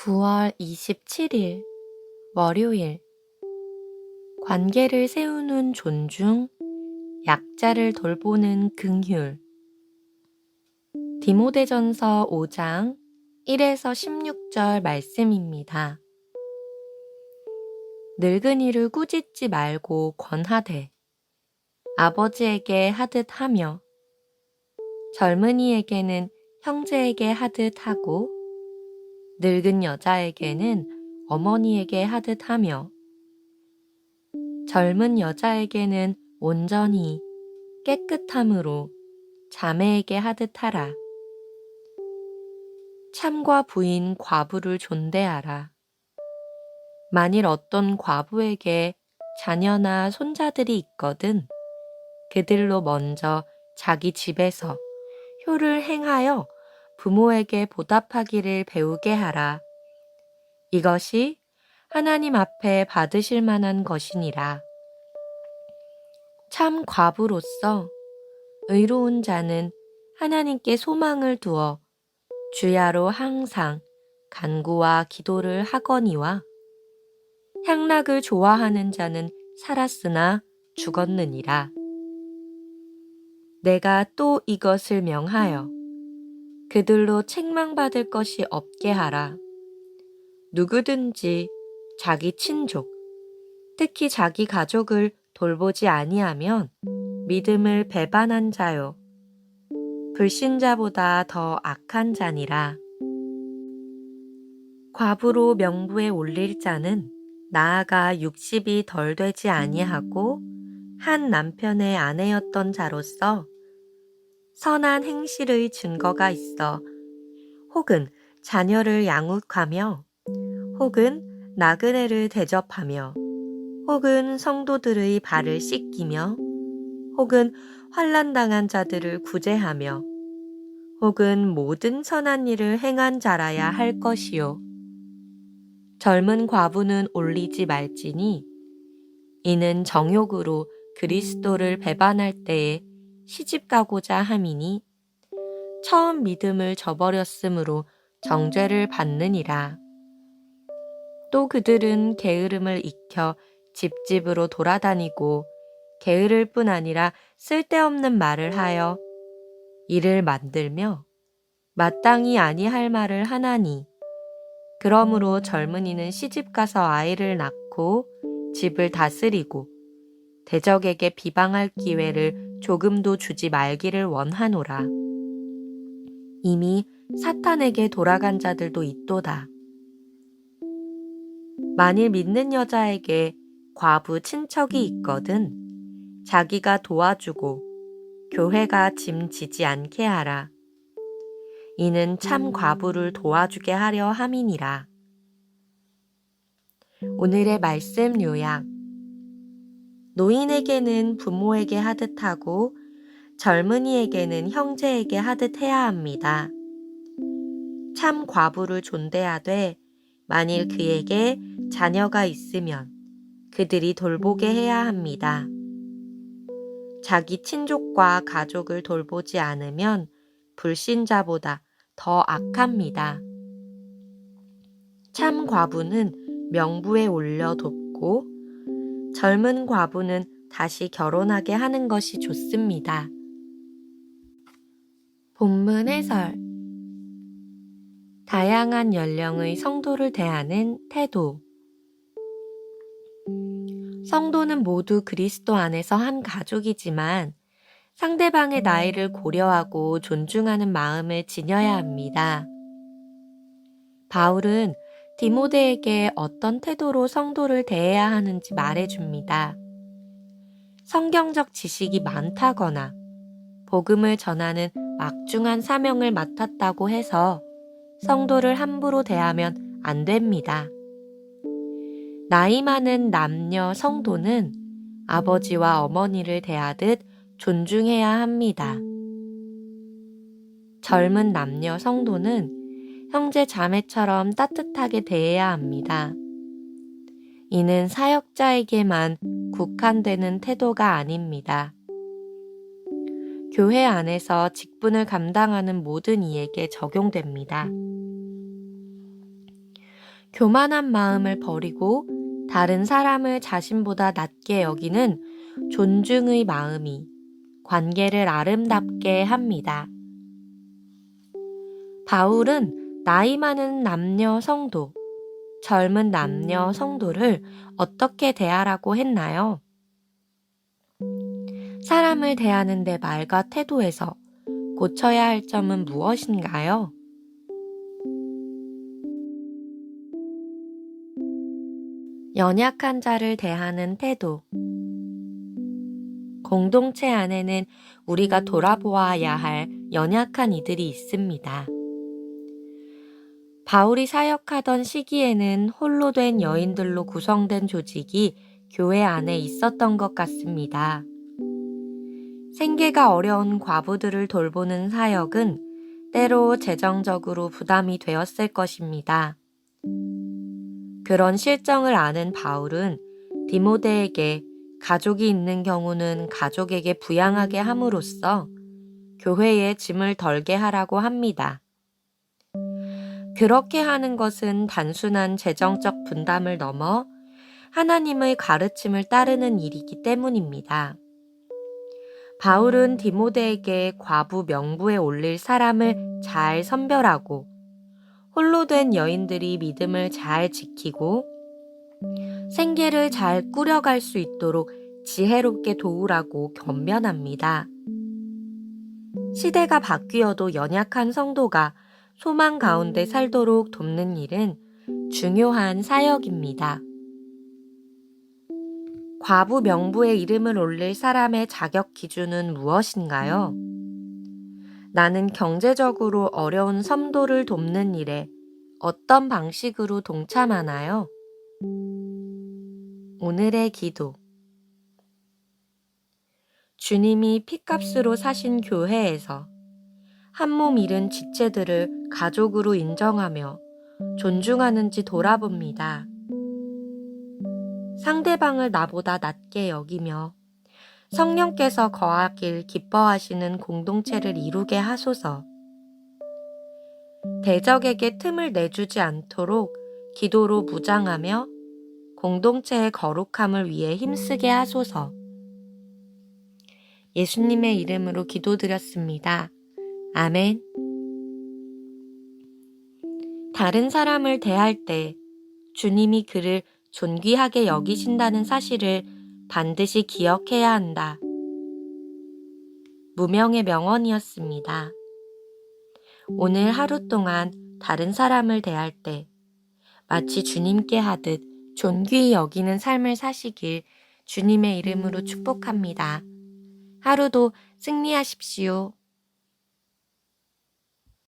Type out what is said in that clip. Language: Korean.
9월 27일 월요일 관계를 세우는 존중, 약자를 돌보는 긍휼. 디모데전서 5장 1에서 16절 말씀입니다. 늙은이를 꾸짖지 말고 권하되 아버지에게 하듯 하며 젊은이에게는 형제에게 하듯 하고 늙은 여자에게는 어머니에게 하듯 하며 젊은 여자에게는 온전히 깨끗함으로 자매에게 하듯 하라. 참과 부인 과부를 존대하라. 만일 어떤 과부에게 자녀나 손자들이 있거든 그들로 먼저 자기 집에서 효를 행하여 부모에게 보답하기를 배우게 하라. 이것이 하나님 앞에 받으실 만한 것이니라. 참 과부로서 의로운 자는 하나님께 소망을 두어 주야로 항상 간구와 기도를 하거니와 향락을 좋아하는 자는 살았으나 죽었느니라. 내가 또 이것을 명하여 그들로 책망받을 것이 없게 하라. 누구든지 자기 친족, 특히 자기 가족을 돌보지 아니하면 믿음을 배반한 자요. 불신자보다 더 악한 자니라. 과부로 명부에 올릴 자는 나아가 60이 덜 되지 아니하고 한 남편의 아내였던 자로서 선한 행실의 증거가 있어 혹은 자녀를 양육하며 혹은 나그네를 대접하며 혹은 성도들의 발을 씻기며 혹은 환난당한 자들을 구제하며 혹은 모든 선한 일을 행한 자라야 할 것이요. 젊은 과부는 올리지 말지니 이는 정욕으로 그리스도를 배반할 때에 시집가고자 함이니 처음 믿음을 저버렸으므로 정죄를 받느니라. 또 그들은 게으름을 익혀 집집으로 돌아다니고 게으를 뿐 아니라 쓸데없는 말을 하여 일을 만들며 마땅히 아니할 말을 하나니 그러므로 젊은이는 시집가서 아이를 낳고 집을 다스리고 대적에게 비방할 기회를 조금도 주지 말기를 원하노라. 이미 사탄에게 돌아간 자들도 있도다. 만일 믿는 여자에게 과부 친척이 있거든 자기가 도와주고 교회가 짐 지지 않게 하라. 이는 참 과부를 도와주게 하려 함이니라. 오늘의 말씀 요약. 노인에게는 부모에게 하듯 하고 젊은이에게는 형제에게 하듯 해야 합니다. 참 과부를 존대하되 만일 그에게 자녀가 있으면 그들이 돌보게 해야 합니다. 자기 친족과 가족을 돌보지 않으면 불신자보다 더 악합니다. 참 과부는 명부에 올려 돕고 젊은 과부는 다시 결혼하게 하는 것이 좋습니다. 본문 해설. 다양한 연령의 성도를 대하는 태도. 성도는 모두 그리스도 안에서 한 가족이지만 상대방의 나이를 고려하고 존중하는 마음을 지녀야 합니다. 바울은 디모데에게 어떤 태도로 성도를 대해야 하는지 말해줍니다. 성경적 지식이 많다거나 복음을 전하는 막중한 사명을 맡았다고 해서 성도를 함부로 대하면 안 됩니다. 나이 많은 남녀 성도는 아버지와 어머니를 대하듯 존중해야 합니다. 젊은 남녀 성도는 형제 자매처럼 따뜻하게 대해야 합니다. 이는 사역자에게만 국한되는 태도가 아닙니다. 교회 안에서 직분을 감당하는 모든 이에게 적용됩니다. 교만한 마음을 버리고 다른 사람을 자신보다 낮게 여기는 존중의 마음이 관계를 아름답게 합니다. 바울은 나이 많은 남녀 성도, 젊은 남녀 성도를 어떻게 대하라고 했나요? 사람을 대하는 내 말과 태도에서 고쳐야 할 점은 무엇인가요? 연약한 자를 대하는 태도. 공동체 안에는 우리가 돌아보아야 할 연약한 이들이 있습니다. 바울이 사역하던 시기에는 홀로 된 여인들로 구성된 조직이 교회 안에 있었던 것 같습니다. 생계가 어려운 과부들을 돌보는 사역은 때로 재정적으로 부담이 되었을 것입니다. 그런 실정을 아는 바울은 디모데에게 가족이 있는 경우는 가족에게 부양하게 함으로써 교회에 짐을 덜게 하라고 합니다. 그렇게 하는 것은 단순한 재정적 분담을 넘어 하나님의 가르침을 따르는 일이기 때문입니다. 바울은 디모데에게 과부 명부에 올릴 사람을 잘 선별하고 홀로 된 여인들이 믿음을 잘 지키고 생계를 잘 꾸려갈 수 있도록 지혜롭게 도우라고 권면합니다. 시대가 바뀌어도 연약한 성도가 소망 가운데 살도록 돕는 일은 중요한 사역입니다. 과부 명부에 이름을 올릴 사람의 자격 기준은 무엇인가요? 나는 경제적으로 어려운 성도를 돕는 일에 어떤 방식으로 동참하나요? 오늘의 기도. 주님이 핏값으로 사신 교회에서 한몸 잃은 지체들을 가족으로 인정하며 존중하는지 돌아봅니다. 상대방을 나보다 낮게 여기며 성령께서 거하길 기뻐하시는 공동체를 이루게 하소서. 대적에게 틈을 내주지 않도록 기도로 무장하며 공동체의 거룩함을 위해 힘쓰게 하소서. 예수님의 이름으로 기도드렸습니다. 아멘. 다른 사람을 대할 때 주님이 그를 존귀하게 여기신다는 사실을 반드시 기억해야 한다. 무명의 명언이었습니다. 오늘 하루 동안 다른 사람을 대할 때 마치 주님께 하듯 존귀히 여기는 삶을 사시길 주님의 이름으로 축복합니다. 하루도 승리하십시오.